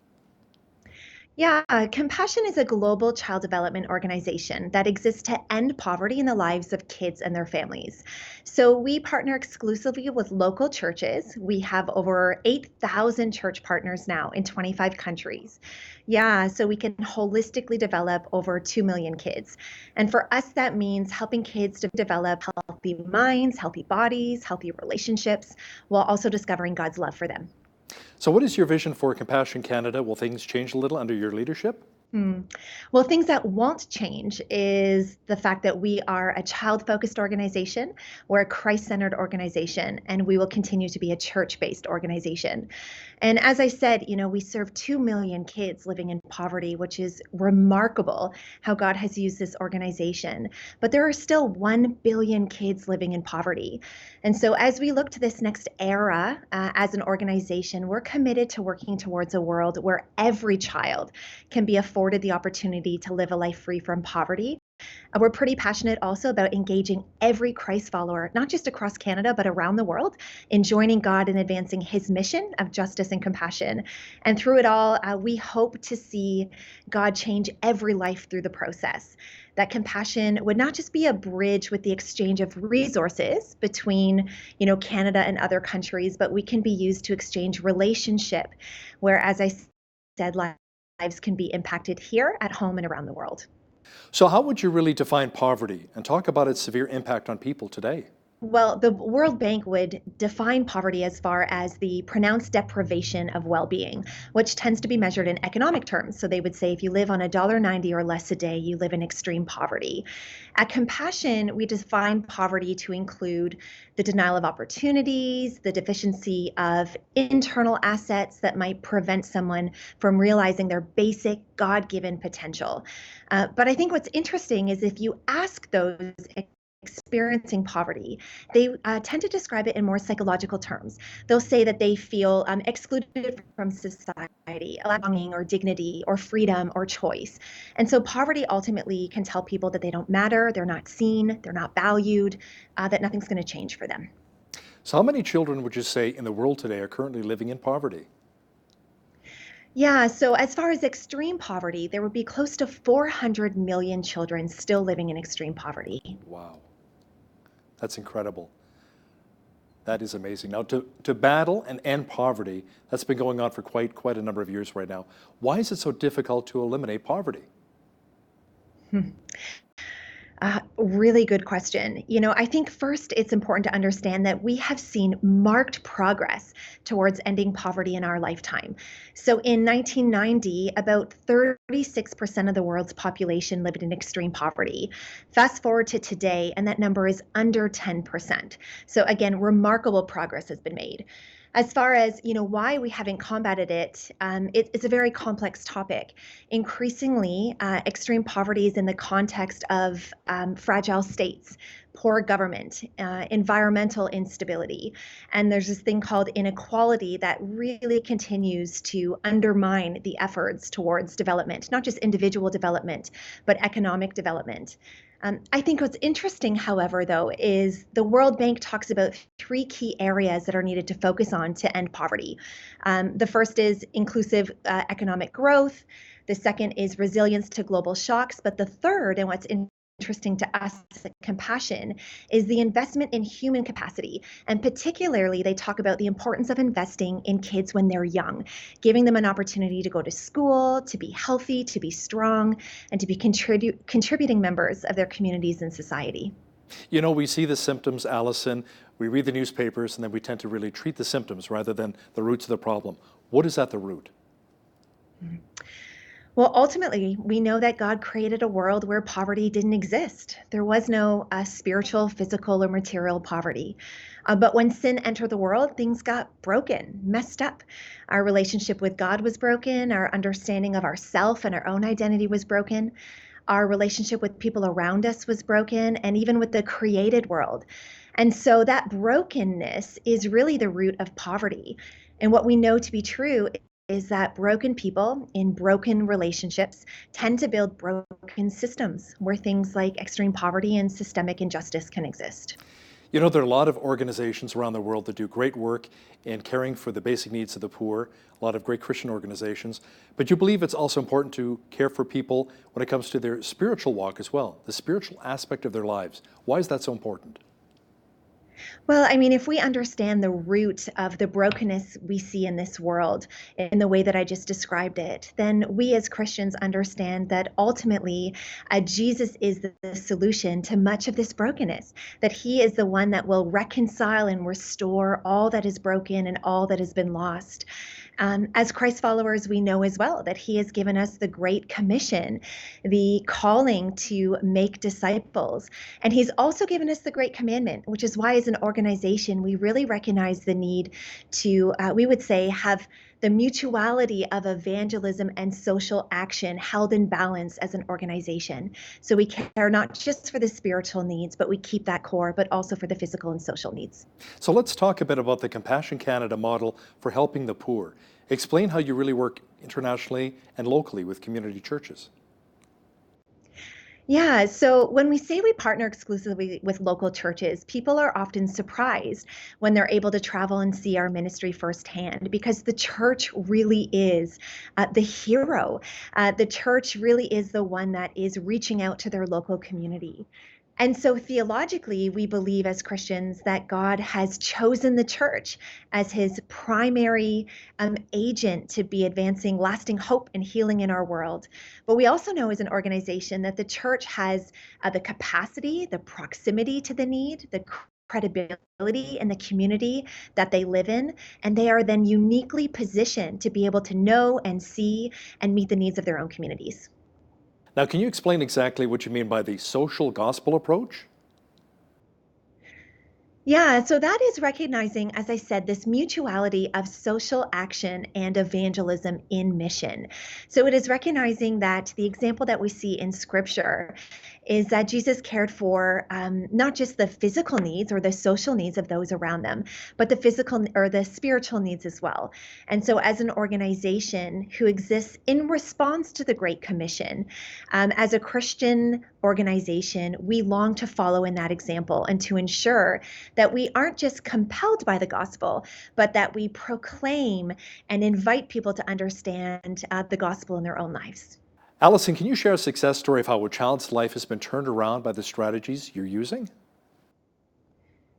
Yeah, Compassion is a global child development organization that exists to end poverty in the lives of kids and their families. So we partner exclusively with local churches. We have over 8,000 church partners now in 25 countries. Yeah, so we can holistically develop over 2 million kids. And for us, that means helping kids to develop healthy minds, healthy bodies, healthy relationships, while also discovering God's love for them. So what is your vision for Compassion Canada? Will things change a little under your leadership? Well, things that won't change is the fact that we are a child-focused organization. We're a Christ-centered organization, and we will continue to be a church-based organization. And as I said, we serve 2 million kids living in poverty, which is remarkable how God has used this organization. But there are still 1 billion kids living in poverty. And so as we look to this next era as an organization, we're committed to working towards a world where every child can be afforded the opportunity to live a life free from poverty We're pretty passionate also about engaging every Christ follower, not just across Canada, but around the world, in joining God in advancing his mission of justice and compassion. And through it all, we hope to see God change every life through the process. That compassion would not just be a bridge with the exchange of resources between, Canada and other countries, but we can be used to exchange relationship, where, as I said, lives can be impacted here at home and around the world. So how would you really define poverty and talk about its severe impact on people today? Well, the World Bank would define poverty as far as the pronounced deprivation of well-being, which tends to be measured in economic terms. So they would say if you live on $1.90 or less a day, you live in extreme poverty. At Compassion, we define poverty to include the denial of opportunities, the deficiency of internal assets that might prevent someone from realizing their basic God-given potential. But I think what's interesting is if you ask those experiencing poverty, they tend to describe it in more psychological terms. They'll say that they feel excluded from society, belonging or dignity or freedom or choice. And so poverty ultimately can tell people that they don't matter, they're not seen, they're not valued, that nothing's going to change for them. So how many children would you say in the world today are currently living in poverty? Yeah, so as far as extreme poverty, there would be close to 400 million children still living in extreme poverty. Wow. That's incredible. That is amazing. Now, to battle and end poverty, that's been going on for quite a number of years right now. Why is it so difficult to eliminate poverty? Really good question. I think first it's important to understand that we have seen marked progress towards ending poverty in our lifetime. So in 1990, about 36% of the world's population lived in extreme poverty. Fast forward to today, and that number is under 10%. So again, remarkable progress has been made. As far as why we haven't combated it, it's a very complex topic. Increasingly, extreme poverty is in the context of fragile states, poor government, environmental instability, and there's this thing called inequality that really continues to undermine the efforts towards development, not just individual development, but economic development. I think what's interesting, however, though, is the World Bank talks about 3 key areas that are needed to focus on to end poverty. The first is inclusive economic growth. The second is resilience to global shocks. But the third, and what's interesting to us at Compassion, is the investment in human capacity. And particularly, they talk about the importance of investing in kids when they're young, giving them an opportunity to go to school, to be healthy, to be strong, and to be contributing members of their communities and society. We see the symptoms, Allison. We read the newspapers, and then we tend to really treat the symptoms rather than the roots of the problem. What is at the root? Well, ultimately, we know that God created a world where poverty didn't exist. There was no spiritual, physical, or material poverty. But when sin entered the world, things got broken, messed up. Our relationship with God was broken. Our understanding of ourself and our own identity was broken. Our relationship with people around us was broken, and even with the created world. And so that brokenness is really the root of poverty. And what we know to be true is that broken people in broken relationships tend to build broken systems where things like extreme poverty and systemic injustice can exist. There are a lot of organizations around the world that do great work in caring for the basic needs of the poor, a lot of great Christian organizations, but you believe it's also important to care for people when it comes to their spiritual walk as well, the spiritual aspect of their lives. Why is that so important? Well, I mean, if we understand the root of the brokenness we see in this world in the way that I just described it, then we as Christians understand that ultimately Jesus is the solution to much of this brokenness, that he is the one that will reconcile and restore all that is broken and all that has been lost. As Christ followers, we know as well that he has given us the Great Commission, the calling to make disciples. And he's also given us the Great Commandment, which is why as an organization, we really recognize the need to, we would say, have the mutuality of evangelism and social action held in balance as an organization. So we care not just for the spiritual needs, but we keep that core, but also for the physical and social needs. So let's talk a bit about the Compassion Canada model for helping the poor. Explain how you really work internationally and locally with community churches. Yeah, so when we say we partner exclusively with local churches, people are often surprised when they're able to travel and see our ministry firsthand because the church really is the hero. The church really is the one that is reaching out to their local community. And so theologically, we believe as Christians that God has chosen the church as his primary agent to be advancing lasting hope and healing in our world. But we also know as an organization that the church has the capacity, the proximity to the need, the credibility in the community that they live in, and they are then uniquely positioned to be able to know and see and meet the needs of their own communities. Now, can you explain exactly what you mean by the social gospel approach? Yeah, so that is recognizing, as I said, this mutuality of social action and evangelism in mission. So it is recognizing that the example that we see in scripture is that Jesus cared for not just the physical needs or the social needs of those around them, but the physical or the spiritual needs as well. And so, as an organization who exists in response to the Great Commission, as a Christian organization, we long to follow in that example and to ensure that we aren't just compelled by the gospel, but that we proclaim and invite people to understand the gospel in their own lives. Allison, can you share a success story of how a child's life has been turned around by the strategies you're using?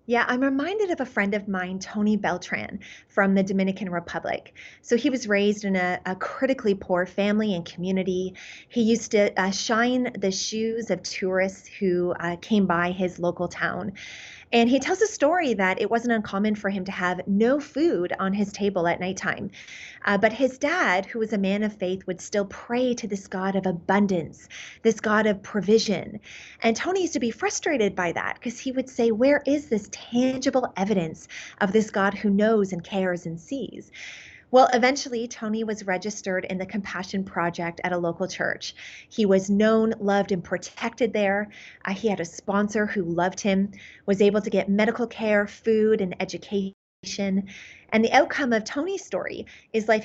Yeah, I'm reminded of a friend of mine, Tony Beltran, from the Dominican Republic. So he was raised in a critically poor family and community. He used to shine the shoes of tourists who came by his local town. And he tells a story that it wasn't uncommon for him to have no food on his table at nighttime. But his dad, who was a man of faith, would still pray to this God of abundance, this God of provision. And Tony used to be frustrated by that because he would say, where is this tangible evidence of this God who knows and cares and sees? Well, eventually, Tony was registered in the Compassion Project at a local church. He was known, loved, and protected there. He had a sponsor who loved him, was able to get medical care, food, and education. And the outcome of Tony's story is that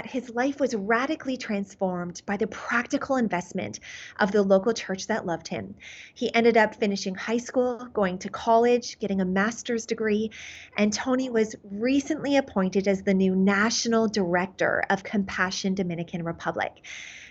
his life was radically transformed by the practical investment of the local church that loved him. He ended up finishing high school, going to college, getting a master's degree, and Tony was recently appointed as the new National Director of Compassion Dominican Republic.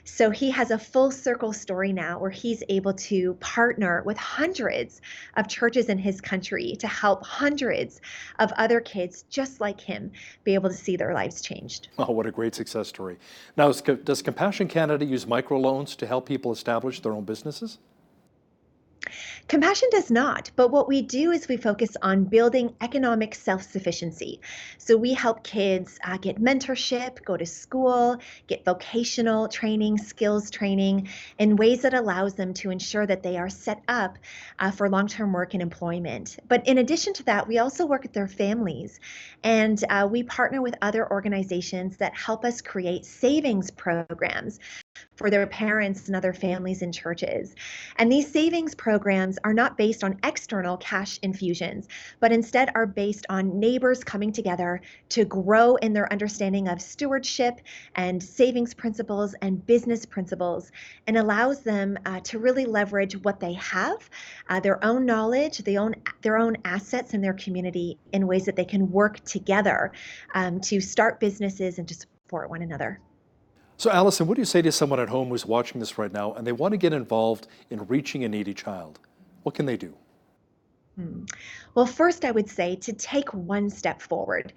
So he has a full circle story now where he's able to partner with hundreds of churches in his country to help hundreds of other kids just like him be able to see their lives changed. Oh, what a great success story. Now, does Compassion Canada use microloans to help people establish their own businesses? Compassion does not, but what we do is we focus on building economic self-sufficiency. So we help kids get mentorship, go to school, get vocational training, skills training in ways that allows them to ensure that they are set up for long-term work and employment. But in addition to that, we also work with their families, and we partner with other organizations that help us create savings programs for their parents and other families in churches. And these savings programs are not based on external cash infusions, but instead are based on neighbors coming together to grow in their understanding of stewardship and savings principles and business principles, and allows them to really leverage what they have, their own knowledge, their own assets in their community in ways that they can work together to start businesses and to support one another. So, Allison, what do you say to someone at home who's watching this right now and they want to get involved in reaching a needy child? What can they do? Well, first, I would say to take one step forward.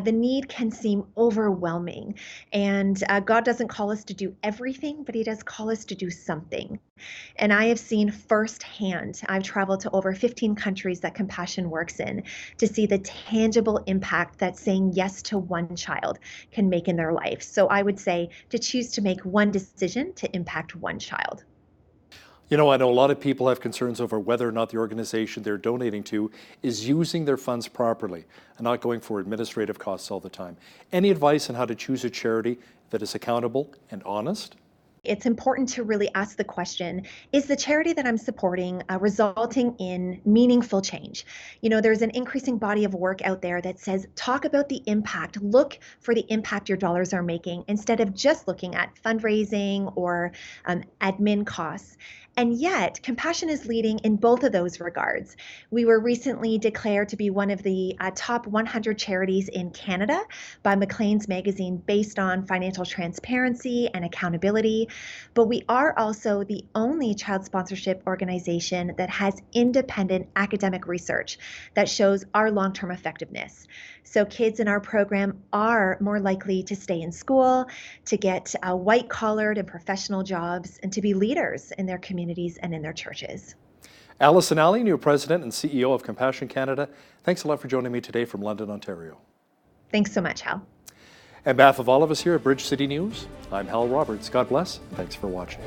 The need can seem overwhelming, and God doesn't call us to do everything, but He does call us to do something. And I have seen firsthand, I've traveled to over 15 countries that Compassion works in, to see the tangible impact that saying yes to one child can make in their life. So I would say to choose to make one decision to impact one child. You know, I know a lot of people have concerns over whether or not the organization they're donating to is using their funds properly and not going for administrative costs all the time. Any advice on how to choose a charity that is accountable and honest? It's important to really ask the question, is the charity that I'm supporting resulting in meaningful change? You know, there's an increasing body of work out there that says, talk about the impact, look for the impact your dollars are making instead of just looking at fundraising or admin costs. And yet, Compassion is leading in both of those regards. We were recently declared to be one of the top 100 charities in Canada by Maclean's magazine based on financial transparency and accountability. But we are also the only child sponsorship organization that has independent academic research that shows our long-term effectiveness. So kids in our program are more likely to stay in school, to get white-collared and professional jobs, and to be leaders in their communities and in their churches. Alison Alley, new President and CEO of Compassion Canada, thanks a lot for joining me today from London, Ontario. Thanks so much, Hal. On behalf of all of us here at Bridge City News, I'm Hal Roberts. God bless. Thanks for watching.